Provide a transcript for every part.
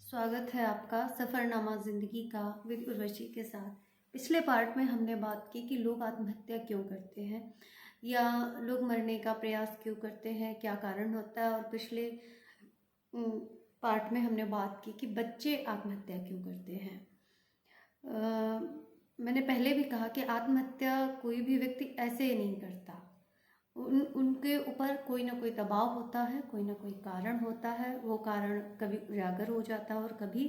स्वागत है आपका सफ़रनामा ज़िंदगी का विद उर्वशी के साथ। पिछले पार्ट में हमने बात की कि लोग आत्महत्या क्यों करते हैं या लोग मरने का प्रयास क्यों करते हैं, क्या कारण होता है। और पिछले पार्ट में हमने बात की कि बच्चे आत्महत्या क्यों करते हैं। मैंने पहले भी कहा कि आत्महत्या कोई भी व्यक्ति ऐसे ही नहीं करता। उनके ऊपर कोई ना कोई दबाव होता है, कोई ना कोई कारण होता है। वो कारण कभी उजागर हो जाता है और कभी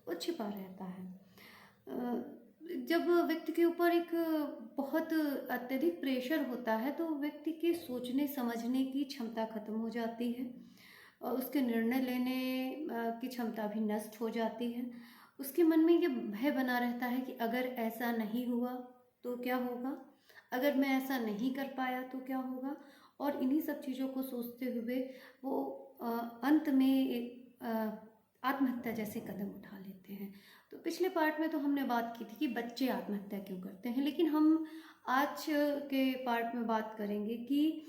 वो छिपा रहता है। जब व्यक्ति के ऊपर एक बहुत अत्यधिक प्रेशर होता है तो व्यक्ति के सोचने समझने की क्षमता खत्म हो जाती है और उसके निर्णय लेने की क्षमता भी नष्ट हो जाती है। उसके मन में ये भय बना रहता है कि अगर ऐसा नहीं हुआ तो क्या होगा, अगर मैं ऐसा नहीं कर पाया तो क्या होगा। और इन्हीं सब चीज़ों को सोचते हुए वो अंत में आत्महत्या जैसे कदम उठा लेते हैं। तो पिछले पार्ट में तो हमने बात की थी कि बच्चे आत्महत्या क्यों करते हैं, लेकिन हम आज के पार्ट में बात करेंगे कि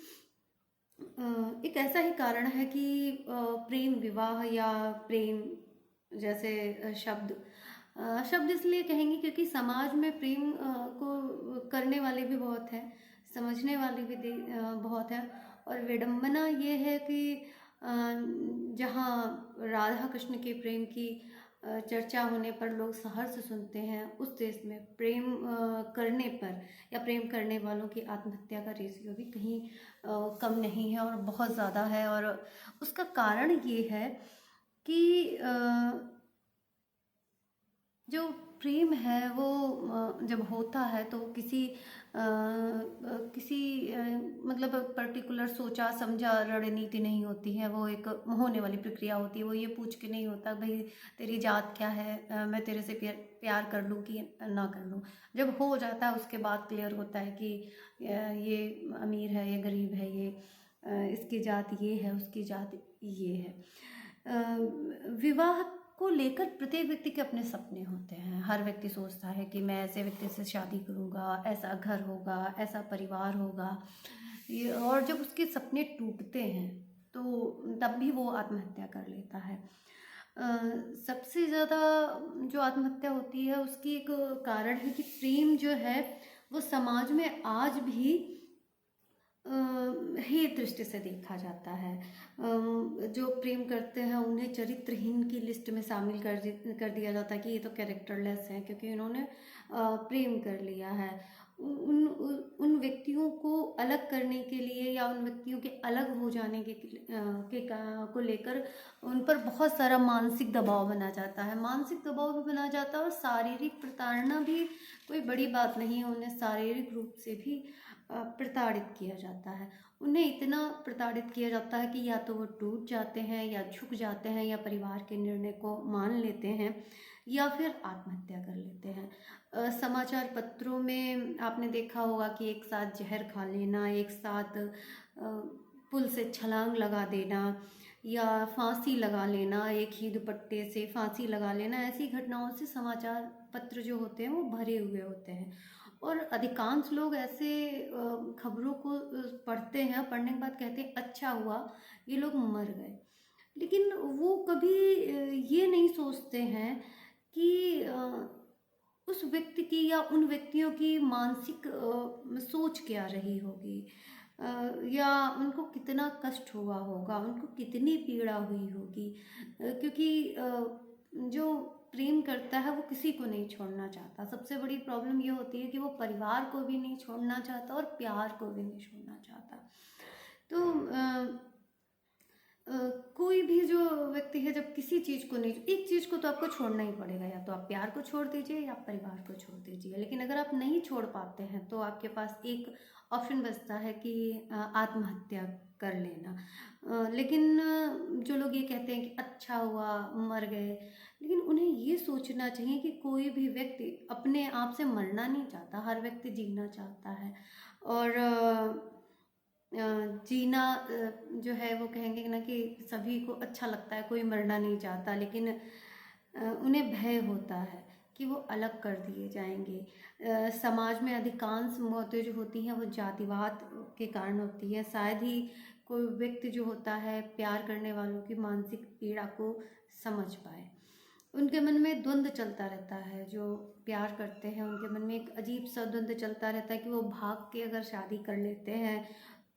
एक ऐसा ही कारण है कि प्रेम विवाह या प्रेम जैसे शब्द इसलिए कहेंगे क्योंकि समाज में प्रेम को करने वाले भी बहुत हैं, समझने वाले भी बहुत हैं। और विडंबना ये है कि जहाँ राधा कृष्ण के प्रेम की चर्चा होने पर लोग सहर्ष सुनते हैं, उस देश में प्रेम करने पर या प्रेम करने वालों की आत्महत्या का रेशियो भी कहीं कम नहीं है और बहुत ज़्यादा है। और उसका कारण ये है कि जो प्रेम है वो जब होता है तो किसी मतलब पर्टिकुलर सोचा समझा रणनीति नहीं होती है। वो एक होने वाली प्रक्रिया होती है। वो ये पूछ के नहीं होता भाई तेरी जात क्या है, मैं तेरे से प्यार कर लूँ कि ना कर लूँ। जब हो जाता है उसके बाद क्लियर होता है कि ये अमीर है, ये गरीब है, ये इसकी जात ये है, उसकी जात ये है। विवाह को लेकर प्रत्येक व्यक्ति के अपने सपने होते हैं। हर व्यक्ति सोचता है कि मैं ऐसे व्यक्ति से शादी करूँगा, ऐसा घर होगा, ऐसा परिवार होगा। ये और जब उसके सपने टूटते हैं तो तब भी वो आत्महत्या कर लेता है। सबसे ज़्यादा जो आत्महत्या होती है उसकी एक कारण है कि प्रेम जो है वो समाज में आज भी हे दृष्टि से देखा जाता है। जो प्रेम करते हैं उन्हें चरित्रहीन की लिस्ट में शामिल कर दिया जाता है कि ये तो कैरेक्टरलेस हैं क्योंकि इन्होंने प्रेम कर लिया है। उन व्यक्तियों को अलग करने के लिए या उन व्यक्तियों के अलग हो जाने को लेकर उन पर बहुत सारा मानसिक दबाव बना जाता है। मानसिक दबाव भी बना जाता है और शारीरिक प्रताड़ना भी कोई बड़ी बात नहीं है। उन्हें शारीरिक रूप से भी प्रताड़ित किया जाता है। उन्हें इतना प्रताड़ित किया जाता है कि या तो वो टूट जाते हैं या झुक जाते हैं या परिवार के निर्णय को मान लेते हैं या फिर आत्महत्या कर लेते हैं। समाचार पत्रों में आपने देखा होगा कि एक साथ जहर खा लेना, एक साथ पुल से छलांग लगा देना या फांसी लगा लेना, एक ही दुपट्टे से फांसी लगा लेना, ऐसी घटनाओं से समाचार पत्र जो होते हैं वो भरे हुए होते हैं। और अधिकांश लोग ऐसे खबरों को पढ़ते हैं, पढ़ने के बाद कहते हैं अच्छा हुआ ये लोग मर गए। लेकिन वो कभी ये नहीं सोचते हैं कि उस व्यक्ति की या उन व्यक्तियों की मानसिक सोच क्या रही होगी, या उनको कितना कष्ट हुआ होगा, उनको कितनी पीड़ा हुई होगी। क्योंकि जो प्रेम करता है वो किसी को नहीं छोड़ना चाहता। सबसे बड़ी प्रॉब्लम ये होती है कि वो परिवार को भी नहीं छोड़ना चाहता और प्यार को भी नहीं छोड़ना चाहता। तो कोई भी जो व्यक्ति है जब किसी चीज़ को नहीं, एक चीज़ को तो आपको छोड़ना ही पड़ेगा, या तो आप प्यार को छोड़ दीजिए या आप परिवार को छोड़ दीजिए। लेकिन अगर आप नहीं छोड़ पाते हैं तो आपके पास एक ऑप्शन बचता है कि आत्महत्या कर लेना। लेकिन जो लोग ये कहते हैं कि अच्छा हुआ मर गए, लेकिन उन्हें ये सोचना चाहिए कि कोई भी व्यक्ति अपने आप से मरना नहीं चाहता, हर व्यक्ति जीना चाहता है। और जीना जो है वो कहेंगे ना कि सभी को अच्छा लगता है, कोई मरना नहीं चाहता, लेकिन उन्हें भय होता है कि वो अलग कर दिए जाएंगे। समाज में अधिकांश मौतें जो होती हैं वो जातिवाद के कारण होती है। शायद ही कोई व्यक्ति जो होता है प्यार करने वालों की मानसिक पीड़ा को समझ पाए। उनके मन में द्वंद्व चलता रहता है। जो प्यार करते हैं उनके मन में एक अजीब सा द्वंद्व चलता रहता है कि वो भाग के अगर शादी कर लेते हैं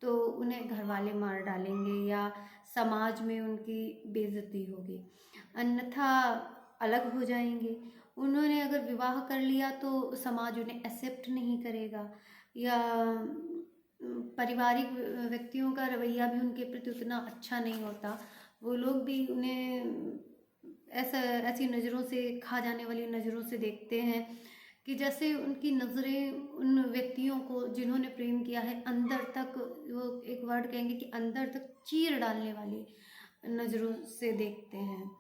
तो उन्हें घर वाले मार डालेंगे या समाज में उनकी बेइज्जती होगी, अन्यथा अलग हो जाएंगे। उन्होंने अगर विवाह कर लिया तो समाज उन्हें एक्सेप्ट नहीं करेगा, या पारिवारिक व्यक्तियों का रवैया भी उनके प्रति उतना अच्छा नहीं होता। वो लोग भी उन्हें ऐसी नज़रों से, खा जाने वाली नज़रों से देखते हैं कि जैसे उनकी नज़रें उन व्यक्तियों को जिन्होंने प्रेम किया है अंदर तक, वो एक वर्ड कहेंगे कि अंदर तक चीर डालने वाली नज़रों से देखते हैं।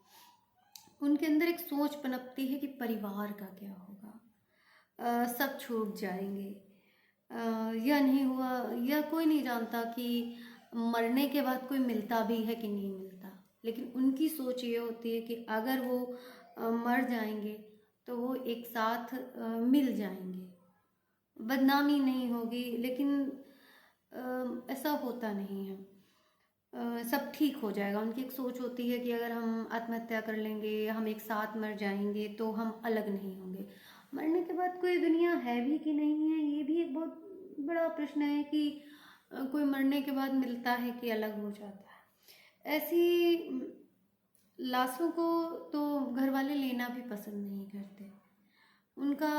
उनके अंदर एक सोच पनपती है कि परिवार का क्या होगा, सब छूट जाएंगे, यह नहीं हुआ, यह कोई नहीं जानता कि मरने के बाद कोई मिलता भी है कि नहीं मिलता। लेकिन उनकी सोच ये होती है कि अगर वो मर जाएंगे तो वो एक साथ मिल जाएंगे, बदनामी नहीं होगी। लेकिन ऐसा होता नहीं है, सब ठीक हो जाएगा। उनकी एक सोच होती है कि अगर हम आत्महत्या कर लेंगे, हम एक साथ मर जाएंगे तो हम अलग नहीं होंगे। मरने के बाद कोई दुनिया है भी कि नहीं है, ये भी एक बहुत बड़ा प्रश्न है कि कोई मरने के बाद मिलता है कि अलग हो जाता है। ऐसी लाशों को तो घर वाले लेना भी पसंद नहीं करते। उनका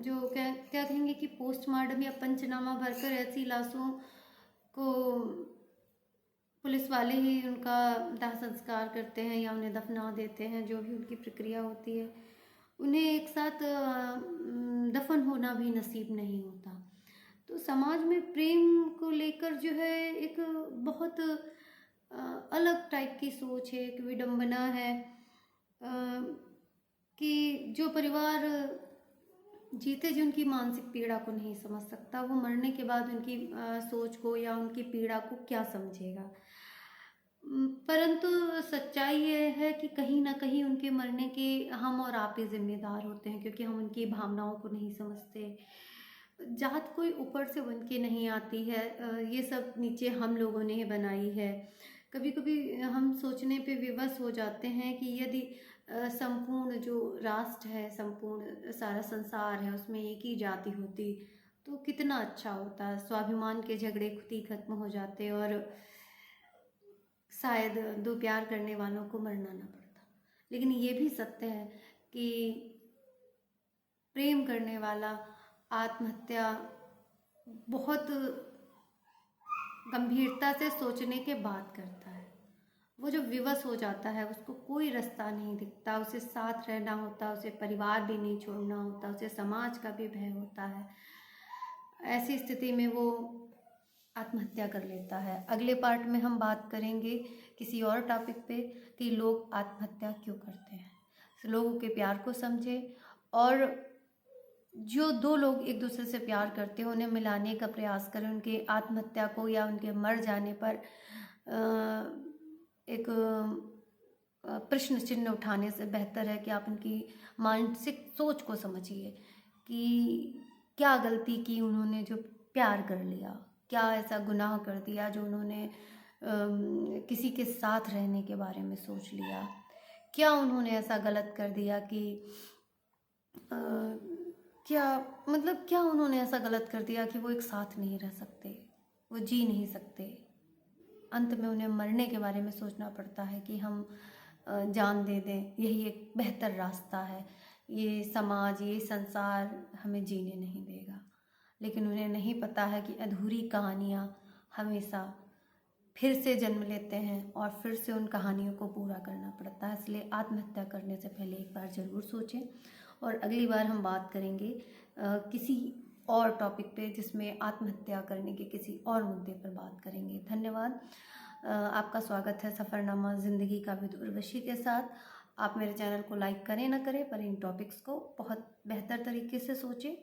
जो क्या क्या कहेंगे कि पोस्टमार्टम या पंचनामा भरकर ऐसी लाशों को पुलिस वाले ही उनका दाह संस्कार करते हैं या उन्हें दफना देते हैं, जो भी उनकी प्रक्रिया होती है। उन्हें एक साथ दफन होना भी नसीब नहीं होता। तो समाज में प्रेम को लेकर जो है एक बहुत अलग टाइप की सोच है, एक विडंबना है कि जो परिवार जीते जी उनकी मानसिक पीड़ा को नहीं समझ सकता, वो मरने के बाद उनकी सोच को या उनकी पीड़ा को क्या समझेगा। परंतु सच्चाई ये है कि कहीं ना कहीं उनके मरने के हम और आप ही जिम्मेदार होते हैं, क्योंकि हम उनकी भावनाओं को नहीं समझते। जात कोई ऊपर से बन के नहीं आती है, ये सब नीचे हम लोगों ने ही बनाई है। कभी कभी हम सोचने पे विवश हो जाते हैं कि यदि संपूर्ण जो राष्ट्र है, संपूर्ण सारा संसार है, उसमें एक ही जाति होती तो कितना अच्छा होता। स्वाभिमान के झगड़े खुद ही खत्म हो जाते और शायद दो प्यार करने वालों को मरना ना पड़ता। लेकिन ये भी सत्य है कि प्रेम करने वाला आत्महत्या बहुत गंभीरता से सोचने के बाद करता है। वो जो विवश हो जाता है, उसको कोई रास्ता नहीं दिखता, उसे साथ रहना होता, उसे परिवार भी नहीं छोड़ना होता, उसे समाज का भी भय होता है। ऐसी स्थिति में वो आत्महत्या कर लेता है। अगले पार्ट में हम बात करेंगे किसी और टॉपिक पे कि लोग आत्महत्या क्यों करते हैं। लोगों के प्यार को समझे और जो दो लोग एक दूसरे से प्यार करते हैं उन्हें मिलाने का प्रयास करें। उनके आत्महत्या को या उनके मर जाने पर एक प्रश्न चिन्ह उठाने से बेहतर है कि आप उनकी मानसिक सोच को समझिए कि क्या गलती की उन्होंने जो प्यार कर लिया, क्या ऐसा गुनाह कर दिया जो उन्होंने किसी के साथ रहने के बारे में सोच लिया, क्या उन्होंने ऐसा गलत कर दिया कि क्या उन्होंने ऐसा गलत कर दिया कि वो एक साथ नहीं रह सकते, वो जी नहीं सकते। अंत में उन्हें मरने के बारे में सोचना पड़ता है कि हम जान दे दें, यही एक बेहतर रास्ता है, ये समाज, ये संसार हमें जीने नहीं देगा। लेकिन उन्हें नहीं पता है कि अधूरी कहानियाँ हमेशा फिर से जन्म लेते हैं और फिर से उन कहानियों को पूरा करना पड़ता है। इसलिए आत्महत्या करने से पहले एक बार ज़रूर सोचें। और अगली बार हम बात करेंगे किसी और टॉपिक पे जिसमें आत्महत्या करने के किसी और मुद्दे पर बात करेंगे। धन्यवाद। आपका स्वागत है सफ़रनामा ज़िंदगी का विद उर्वशी के साथ। आप मेरे चैनल को लाइक करें ना करें, पर इन टॉपिक्स को बहुत बेहतर तरीके से सोचें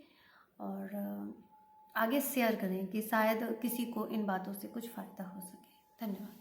और आगे शेयर करें कि शायद किसी को इन बातों से कुछ फ़ायदा हो सके। धन्यवाद।